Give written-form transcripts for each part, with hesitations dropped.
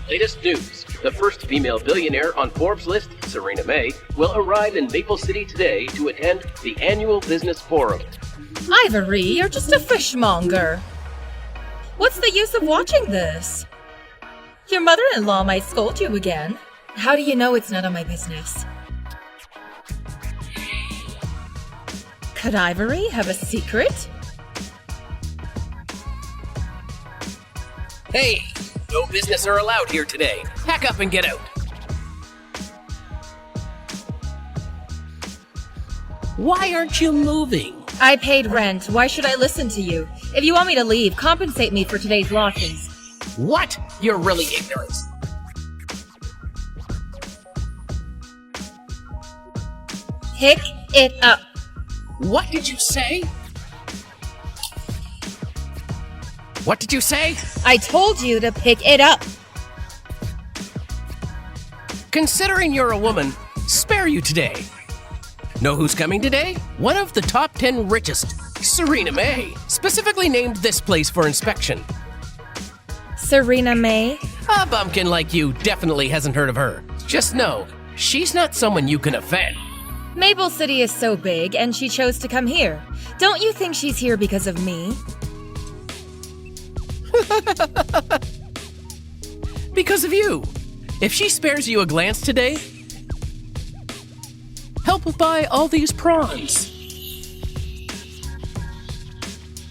Latest news. The first female billionaire on Forbes' list, Serena May, will arrive in Maple City today to attend the annual business forum. Ivory, you're just a fishmonger. What's the use of watching this? Your mother-in-law might scold you again. How do you know it's none of my business? Could Ivory have a secret? Hey, no business are allowed here today. Pack up and get out. Why aren't you moving? I paid rent. Why should I listen to you? If you want me to leave, compensate me for today's losses. What? You're really ignorant. Pick it up. What did you say? What did you say? I told you to pick it up. Considering you're a woman, spare you today. Know who's coming today? One of the top 10 richest, Serena May, specifically named this place for inspection. Serena May? A bumpkin like you definitely hasn't heard of her. Just know, she's not someone you can offend. Maple City is so big, and she chose to come here. Don't you think she's here because of me? Because of you. If she spares you a glance today, help buy all these prawns.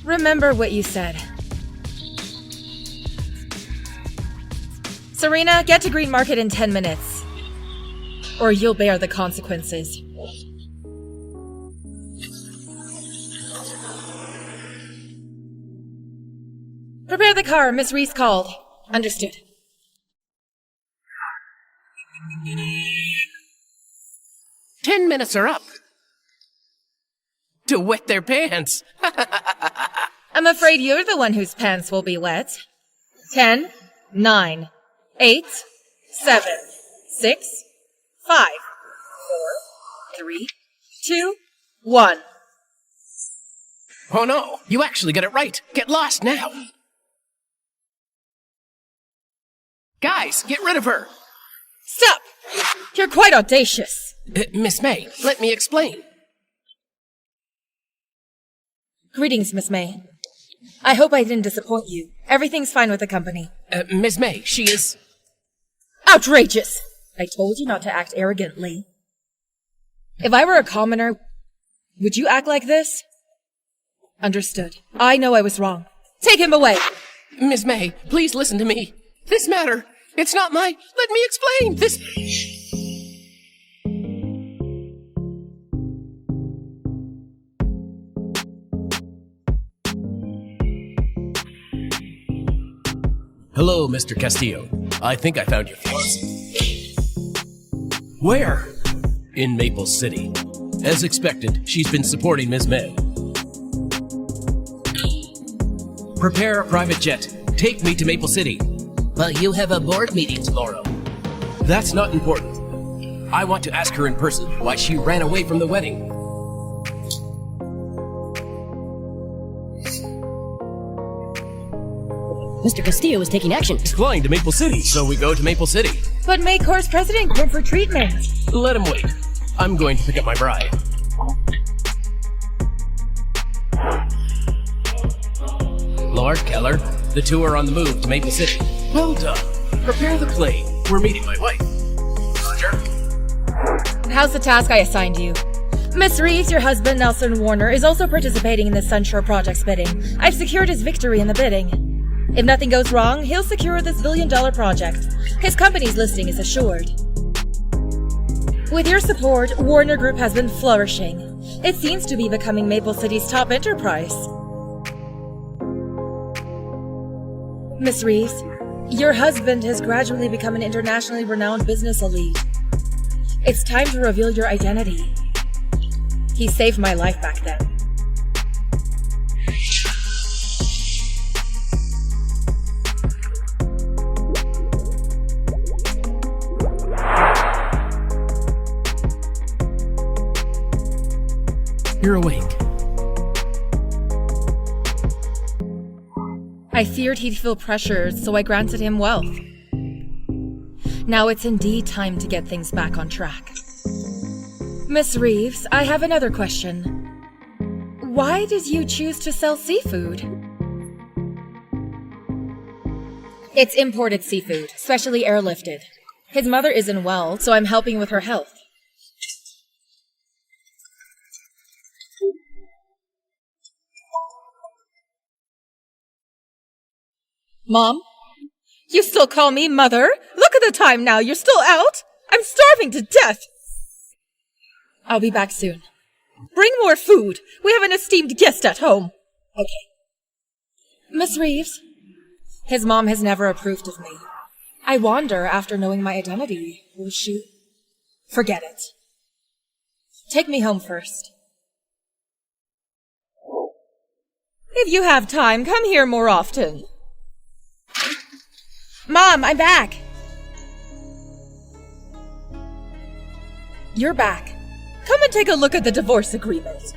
Remember what you said. Serena, get to Green Market in 10 minutes. Or you'll bear the consequences. Prepare the car, Miss Reese called. Understood. "10 minutes are up. To wet their pants." I'm afraid you're the one whose pants will be wet. 10, 9, 8, 7, 6, 5, 4, 3, 2, 1. Oh no, you actually got it right. Get lost now. Guys, get rid of her. Stop! You're quite audacious. Miss May, let me explain. Greetings, Miss May. I hope I didn't disappoint you. Everything's fine with the company. Miss May, she is... Outrageous! I told you not to act arrogantly. If I were a commoner, would you act like this? Understood. I know I was wrong. Take him away! Miss May, please listen to me. This matter, it's not my... Let me explain. This... Hello, Mr. Castillo. I think I found your fiancée. Where? In Maple City. As expected, she's been supporting Ms. May. Prepare a private jet. Take me to Maple City. But you have a board meeting tomorrow. That's not important. I want to ask her in person why she ran away from the wedding. Mr. Castillo is taking action. He's flying to Maple City, so we go to Maple City. But May Corps' president came for treatment. Let him wait. I'm going to pick up my bride. Lord Keller, the two are on the move to Maple City. Well done. Prepare the plane. We're meeting my wife. Roger. How's the task I assigned you? Miss Reeves, your husband, Nelson Warner, is also participating in the Sunshore Project's bidding. I've secured his victory in the bidding. If nothing goes wrong, he'll secure this billion-dollar project. His company's listing is assured. With your support, Warner Group has been flourishing. It seems to be becoming Maple City's top enterprise. Miss Reeves, your husband has gradually become an internationally renowned business elite. It's time to reveal your identity. He saved my life back then. You're awake. I feared he'd feel pressured, so I granted him wealth. Now it's indeed time to get things back on track. Miss Reeves, I have another question. Why did you choose to sell seafood? It's imported seafood, specially airlifted. His mother isn't well, so I'm helping with her health. Mom? You still call me mother? Look at the time now, you're still out? I'm starving to death! I'll be back soon. Bring more food! We have an esteemed guest at home! Okay. Miss Reeves? His mom has never approved of me. I wonder, after knowing my identity, will she... Forget it. Take me home first. If you have time, come here more often. Mom, I'm back! You're back. Come and take a look at the divorce agreement.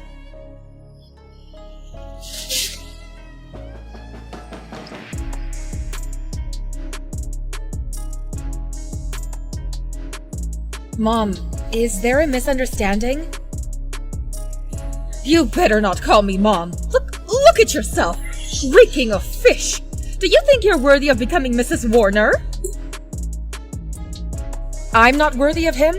Mom, is there a misunderstanding? You better not call me Mom. Look at yourself, reeking of fish. Do you think you're worthy of becoming Mrs. Warner? I'm not worthy of him?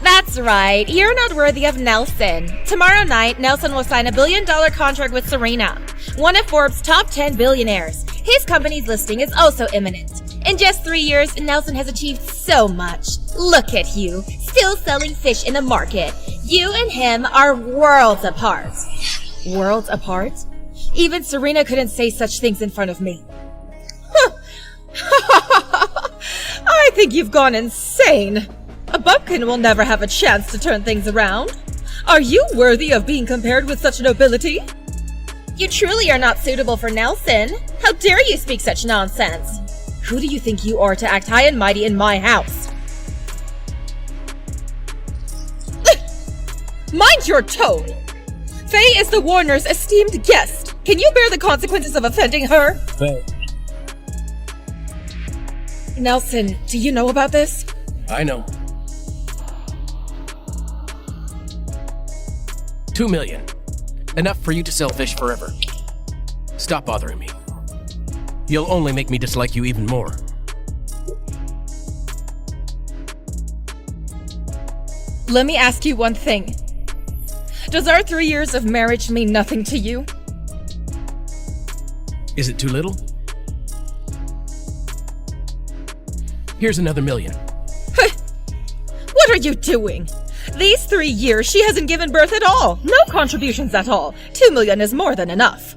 That's right, you're not worthy of Nelson. Tomorrow night, Nelson will sign a $1 billion contract with Serena, one of Forbes' top 10 billionaires. His company's listing is also imminent. In just 3 years, Nelson has achieved so much. Look at you, still selling fish in the market. You and him are worlds apart. Worlds apart? Even Serena couldn't say such things in front of me. I think you've gone insane. A bumpkin will never have a chance to turn things around. Are you worthy of being compared with such nobility? You truly are not suitable for Nelson. How dare you speak such nonsense? Who do you think you are to act high and mighty in my house? Mind your tone! Faye is the Warner's esteemed guest. Can you bear the consequences of offending her? Faye. Nelson, do you know about this? I know. 2 million. Enough for you to sell fish forever. Stop bothering me. You'll only make me dislike you even more. Let me ask you one thing. Does our 3 years of marriage mean nothing to you? Is it too little? Here's another $1 million. What are you doing? These 3 years, she hasn't given birth at all. No contributions at all. 2 million is more than enough.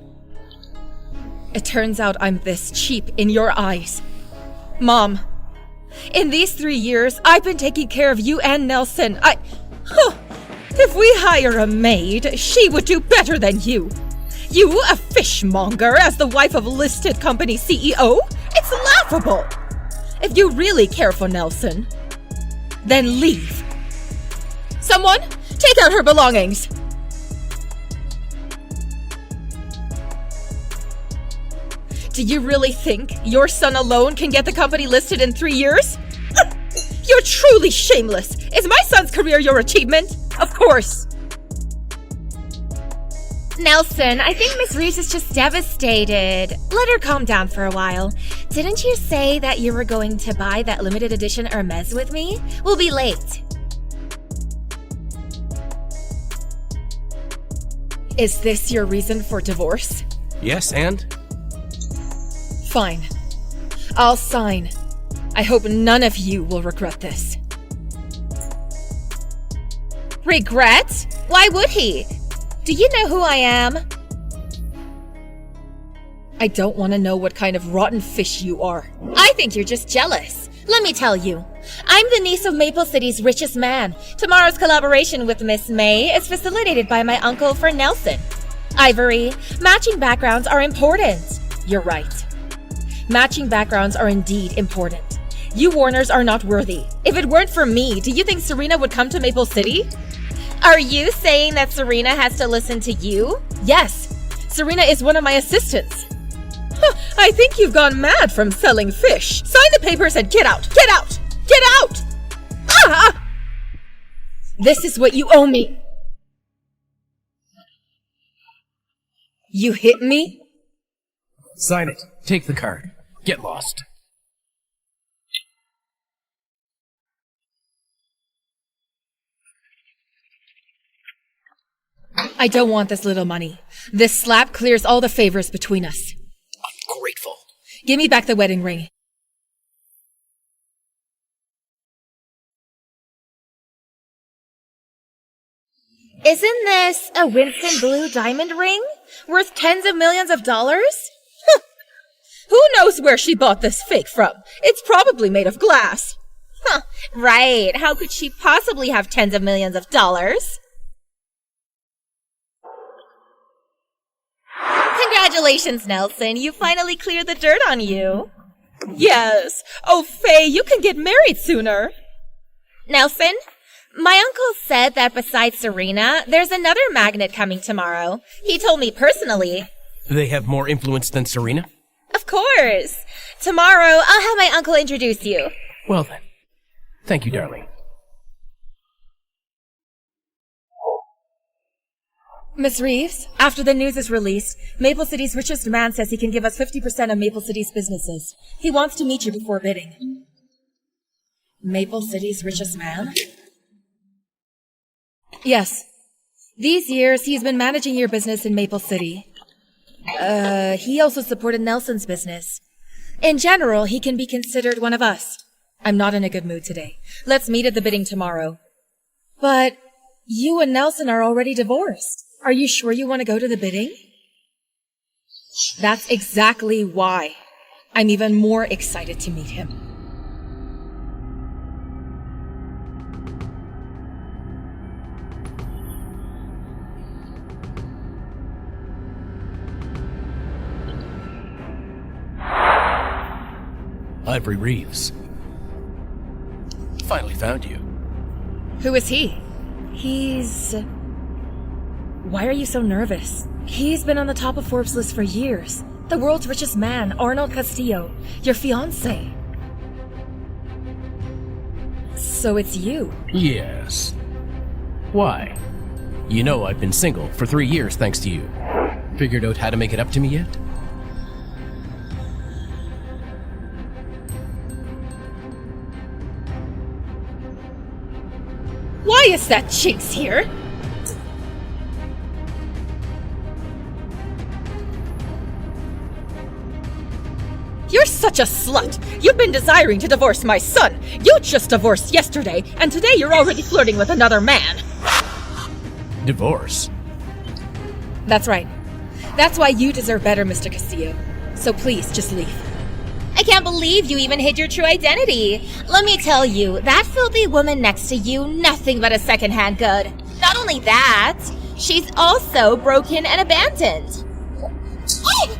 It turns out I'm this cheap in your eyes. Mom, in these 3 years, I've been taking care of you and Nelson. If we hire a maid, she would do better than you. You, a fishmonger, as the wife of a listed company CEO? It's laughable. If you really care for Nelson, then leave. Someone, take out her belongings. Do you really think your son alone can get the company listed in 3 years? You're truly shameless. Is my son's career your achievement? Of course. Nelson, I think Miss Reeves is just devastated. Let her calm down for a while. Didn't you say that you were going to buy that limited edition Hermes with me? We'll be late. Is this your reason for divorce? Yes, and? Fine. I'll sign. I hope none of you will regret this. Regret? Why would he? Do you know who I am? I don't want to know what kind of rotten fish you are. I think you're just jealous. Let me tell you. I'm the niece of Maple City's richest man. Tomorrow's collaboration with Miss May is facilitated by my uncle for Nelson. Ivory, matching backgrounds are important. You're right. Matching backgrounds are indeed important. You Warners are not worthy. If it weren't for me, do you think Serena would come to Maple City? Are you saying that Serena has to listen to you? Yes. Serena is one of my assistants. I think you've gone mad from selling fish. Sign the papers and get out! Get out! Get out! Ah! This is what you owe me. You hit me? Sign it. Take the card. Get lost. I don't want this little money. This slap clears all the favors between us. Ungrateful. Give me back the wedding ring. Isn't this a Winston Blue diamond ring? Worth tens of millions of dollars? Who knows where she bought this fake from? It's probably made of glass. Huh, right. How could she possibly have tens of millions of dollars? Congratulations, Nelson. You finally cleared the dirt on you. Yes. Oh, Faye, you can get married sooner. Nelson, my uncle said that besides Serena, there's another magnet coming tomorrow. He told me personally. They have more influence than Serena? Of course. Tomorrow, I'll have my uncle introduce you. Well then. Thank you, darling. Miss Reeves, after the news is released, Maple City's richest man says he can give us 50% of Maple City's businesses. He wants to meet you before bidding. Maple City's richest man? Yes. These years, he's been managing your business in Maple City. He also supported Nelson's business. In general, he can be considered one of us. I'm not in a good mood today. Let's meet at the bidding tomorrow. But you and Nelson are already divorced. Are you sure you want to go to the bidding? That's exactly why. I'm even more excited to meet him. Ivory Reeves. Finally found you. Who is he? Why are you so nervous? He's been on the top of Forbes' list for years. The world's richest man, Arnold Castillo, your fiancé. So it's you. Yes. Why? You know I've been single for 3 years thanks to you. Figured out how to make it up to me yet? Why is that Jinx here? You're such a slut! You've been desiring to divorce my son! You just divorced yesterday, and today you're already flirting with another man! Divorce? That's right. That's why you deserve better, Mr. Castillo. So please, just leave. I can't believe you even hid your true identity. Let me tell you, that filthy woman next to you, nothing but a second-hand good. Not only that, she's also broken and abandoned. Oh!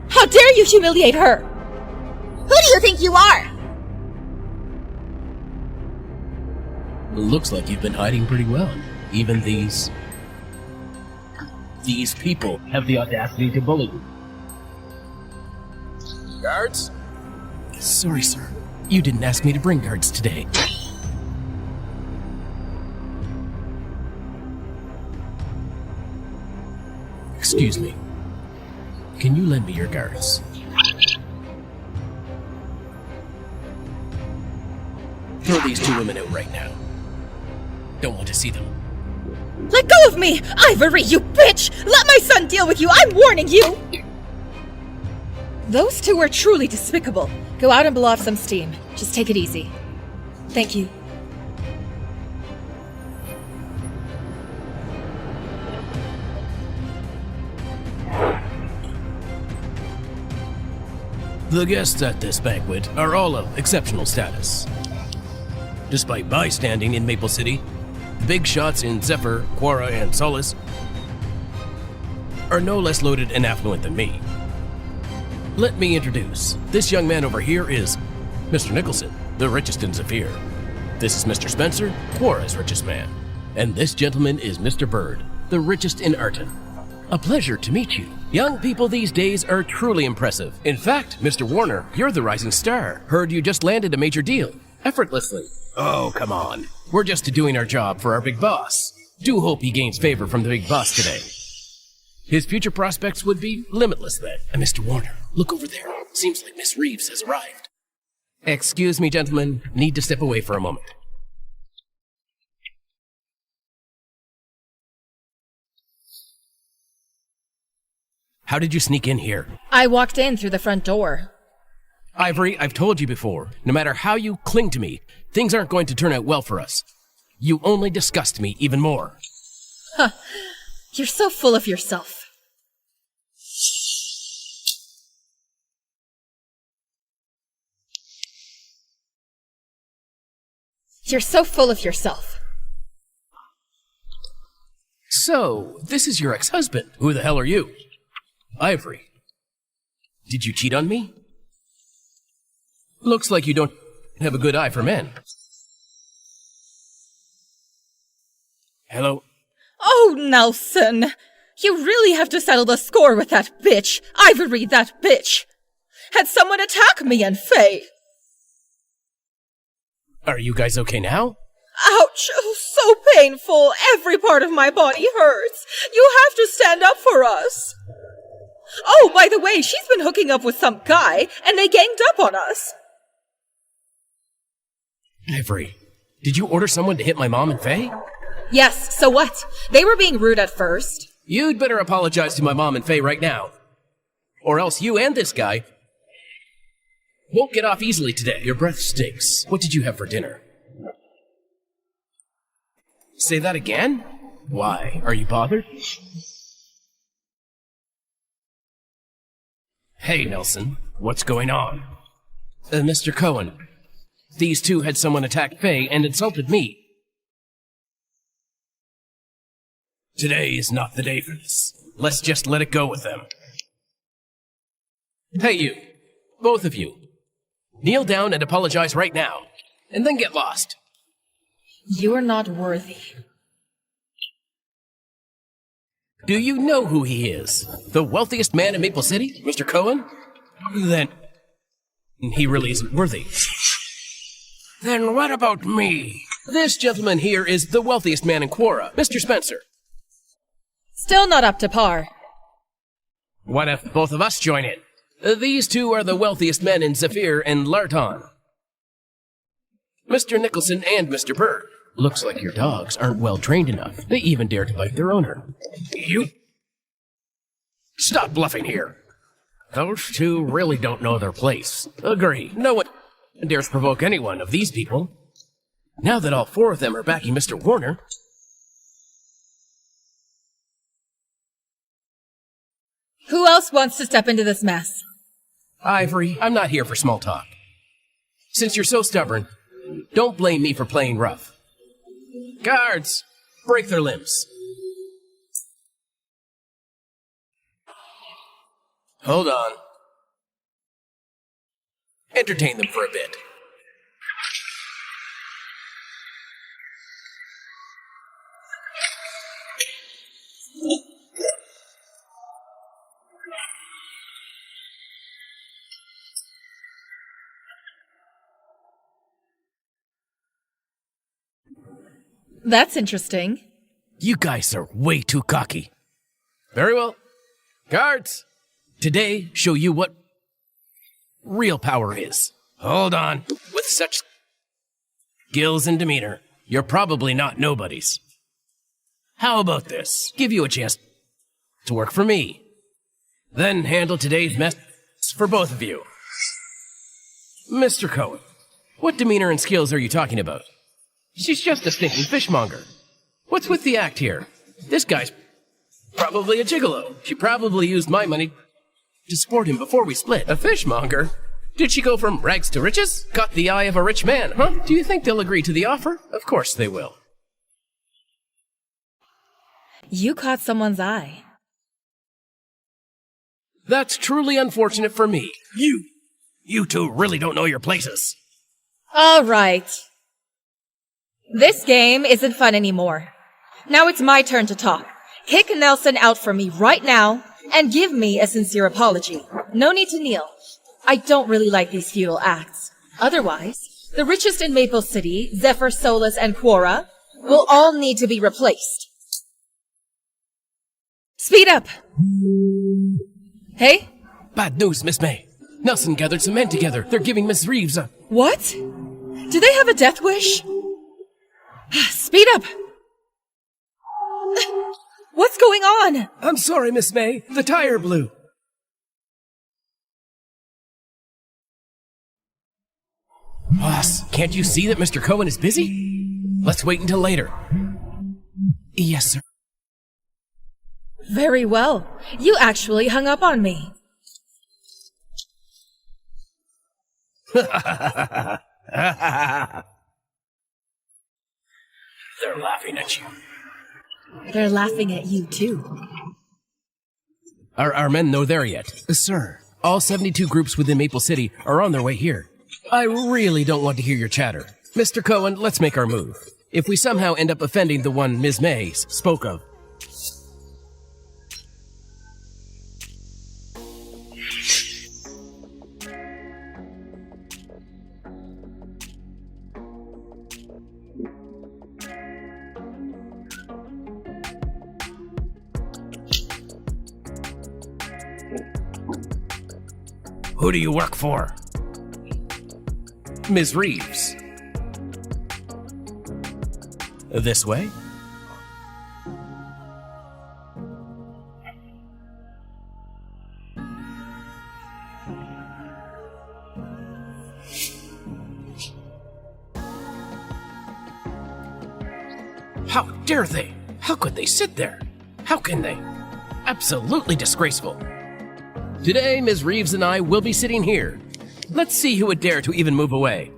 How dare you humiliate her? Who do you think you are? Looks like you've been hiding pretty well. Even these people have the audacity to bully you. Guards? Sorry, sir. You didn't ask me to bring guards today. Excuse me. Can you lend me your guards? Throw these two women out right now. Don't want to see them. Let go of me! Ivory, you bitch! Let my son deal with you! I'm warning you! Those two are truly despicable. Go out and blow off some steam. Just take it easy. Thank you. The guests at this banquet are all of exceptional status. Despite bystanding in Maple City, the big shots in Zephyr, Quora, and Solace are no less loaded and affluent than me. Let me introduce. This young man over here is Mr. Nicholson, the richest in Zephyr. This is Mr. Spencer, Quora's richest man. And this gentleman is Mr. Bird, the richest in Arton. A pleasure to meet you. Young people these days are truly impressive. In fact, Mr. Warner, you're the rising star. Heard you just landed a major deal. effortlessly. Oh, come on. We're just doing our job for our big boss. Do hope he gains favor from the big boss today. His future prospects would be limitless then. And Mr. Warner, look over there. Seems like Miss Reeves has arrived. Excuse me, gentlemen. Need to step away for a moment. How did you sneak in here? I walked in through the front door. Ivory, I've told you before, no matter how you cling to me, things aren't going to turn out well for us. You only disgust me even more. Huh. You're so full of yourself. You're so full of yourself. So, this is your ex-husband. Who the hell are you? Ivory. Did you cheat on me? Looks like you don't have a good eye for men. Hello? Oh, Nelson! You really have to settle the score with that bitch! Ivory, that bitch! Had someone attack me and Faye! Are you guys okay now? Ouch! Oh, so painful! Every part of my body hurts! You have to stand up for us! Oh, by the way, she's been hooking up with some guy, and they ganged up on us! Ivory, did you order someone to hit my mom and Faye? Yes, so what? They were being rude at first. You'd better apologize to my mom and Faye right now. Or else you and this guy won't get off easily today. Your breath stinks. What did you have for dinner? Say that again? Why? Are you bothered? Hey, Nelson. What's going on? Mr. Cohen. These two had someone attack Faye and insulted me. Today is not the day for this. Let's just let it go with them. Hey, you. Both of you. Kneel down and apologize right now. And then get lost. You are not worthy. Do you know who he is? The wealthiest man in Maple City? Mr. Cohen? Then he really isn't worthy. Then what about me? This gentleman here is the wealthiest man in Quora, Mr. Spencer. Still not up to par. What if both of us join in? These two are the wealthiest men in Zephyr and Larton. Mr. Nicholson and Mr. Bird. Looks like your dogs aren't well trained enough. They even dare to bite their owner. You... Stop bluffing here. Those two really don't know their place. Agree. No one dares provoke any one of these people. Now that all four of them are backing Mr. Warner... Who else wants to step into this mess? Ivory, I'm not here for small talk. Since you're so stubborn, don't blame me for playing rough. Guards, break their limbs. Hold on. Entertain them for a bit. That's interesting. You guys are way too cocky. Very well. Guards, today show you what real power is. Hold on. With such skills and demeanor, you're probably not nobodies. How about this? Give you a chance to work for me. Then handle today's mess for both of you. Mr. Cohen, what demeanor and skills are you talking about? She's just a stinking fishmonger. What's with the act here? This guy's probably a gigolo. She probably used my money to support him before we split. A fishmonger? Did she go from rags to riches? Caught the eye of a rich man, huh? Do you think they'll agree to the offer? Of course they will. You caught someone's eye. That's truly unfortunate for me. You two really don't know your places. All right. This game isn't fun anymore. Now it's my turn to talk. Kick Nelson out for me right now and give me a sincere apology. No need to kneel. I don't really like these futile acts. Otherwise, The richest in Maple City, Zephyr, Solus, and Quora, will all need to be replaced. Speed up! Hey? Bad news, Miss May. Nelson gathered some men together. They're giving Miss Reeves a... What? Do they have a death wish? Speed up! What's going on? I'm sorry, Miss May. The tire blew. Boss, can't you see that Mr. Cohen is busy? Let's wait until later. Yes, sir. Very well. You actually hung up on me. They're laughing at you. They're laughing at you, too. Are our men no there yet? Sir, all 72 groups within Maple City are on their way here. I really don't want to hear your chatter. Mr. Cohen, let's make our move. If we somehow end up offending the one Ms. May spoke of. Who do you work for? Ms. Reeves. This way? How dare they? How could they sit there? How can they? Absolutely disgraceful. Today, Ms. Reeves and I will be sitting here. Let's see who would dare to even move away.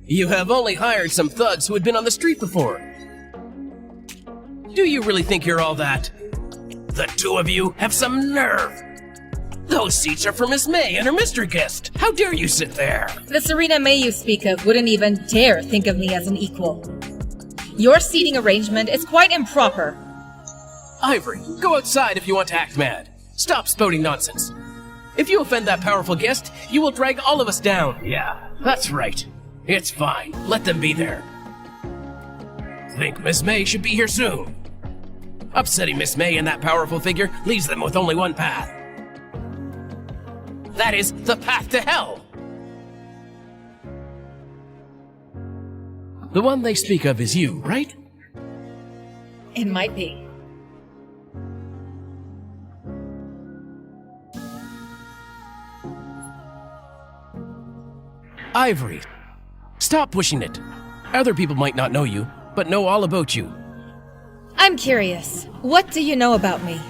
You have only hired some thugs who had been on the street before. Do you really think you're all that? The two of you have some nerve. Those seats are for Miss May and her mystery guest. How dare you sit there? The Serena May you speak of wouldn't even dare think of me as an equal. Your seating arrangement is quite improper. Ivory, go outside if you want to act mad. Stop spouting nonsense. If you offend that powerful guest, you will drag all of us down. Yeah, that's right. It's fine. Let them be there. Think Miss May should be here soon. Upsetting Miss May and that powerful figure leaves them with only one path. That is the path to hell. The one they speak of is you, right? It might be. Ivory, stop pushing it. Other people might not know you, but know all about you. I'm curious. What do you know about me?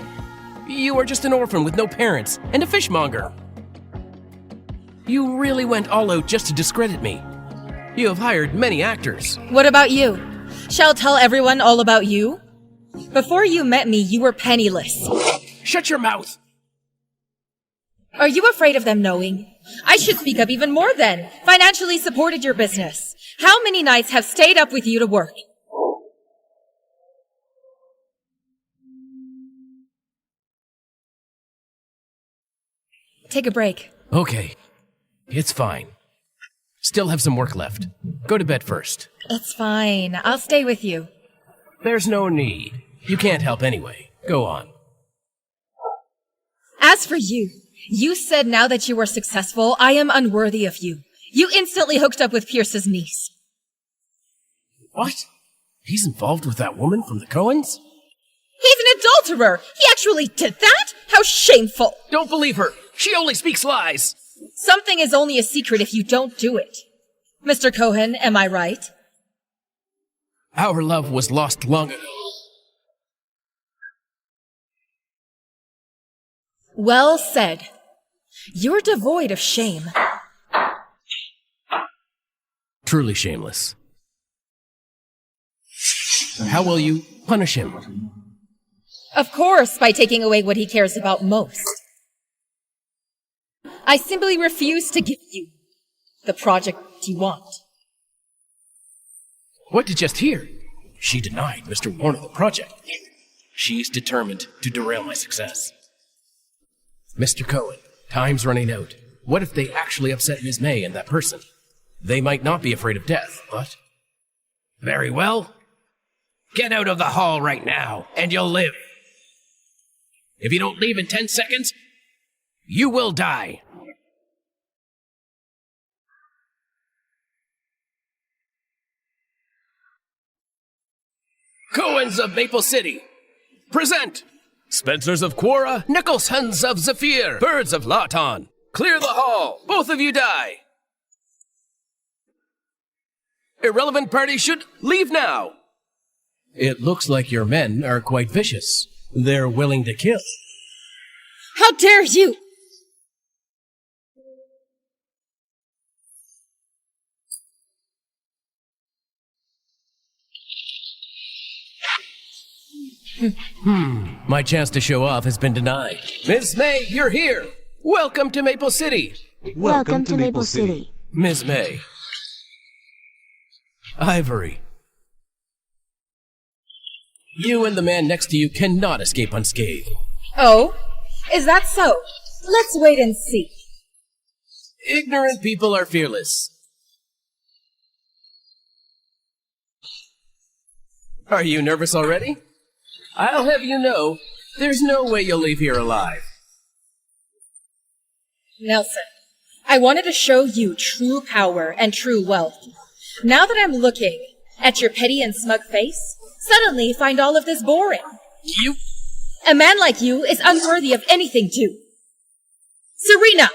You are just an orphan with no parents and a fishmonger. You really went all out just to discredit me. You have hired many actors. What about you? Shall tell everyone all about you? Before you met me, you were penniless. Shut your mouth! Are you afraid of them knowing? I should speak up even more then. Financially supported your business. How many nights have stayed up with you to work? Take a break. Okay. It's fine. Still have some work left. Go to bed first. It's fine. I'll stay with you. There's no need. You can't help anyway. Go on. As for you, you said now that you are successful, I am unworthy of you. You instantly hooked up with Pierce's niece. What? He's involved with that woman from the Cohens? He's an adulterer! He actually did that? How shameful! Don't believe her! She only speaks lies! Something is only a secret if you don't do it. Mr. Cohen, am I right? Our love was lost long ago. Well said. You're devoid of shame. Truly shameless. How will you punish him? Of course, by taking away what he cares about most. I simply refuse to give you the project you want. What did you just hear? She denied Mr. Warner the project. She's determined to derail my success. Mr. Cohen, time's running out. What if they actually upset Ms. May and that person? They might not be afraid of death, but... Very well. Get out of the hall right now, and you'll live. If you don't leave in 10 seconds, you will die. Cohens of Maple City, present! Spencers of Quora, Nicholsons of Zephyr, Birds of Lawton. Clear the hall. Both of you die. Irrelevant party should leave now. It looks like your men are quite vicious. They're willing to kill. How dare you! My chance to show off has been denied. Ms. May, you're here. Welcome to Maple City. Welcome to Maple City. Ms. May. Ivory. You and the man next to you cannot escape unscathed. Oh? Is that so? Let's wait and see. Ignorant people are fearless. Are you nervous already? I'll have you know, there's no way you'll leave here alive. Nelson, I wanted to show you true power and true wealth. Now that I'm looking at your petty and smug face, suddenly find all of this boring. You... A man like you is unworthy of anything due. Serena!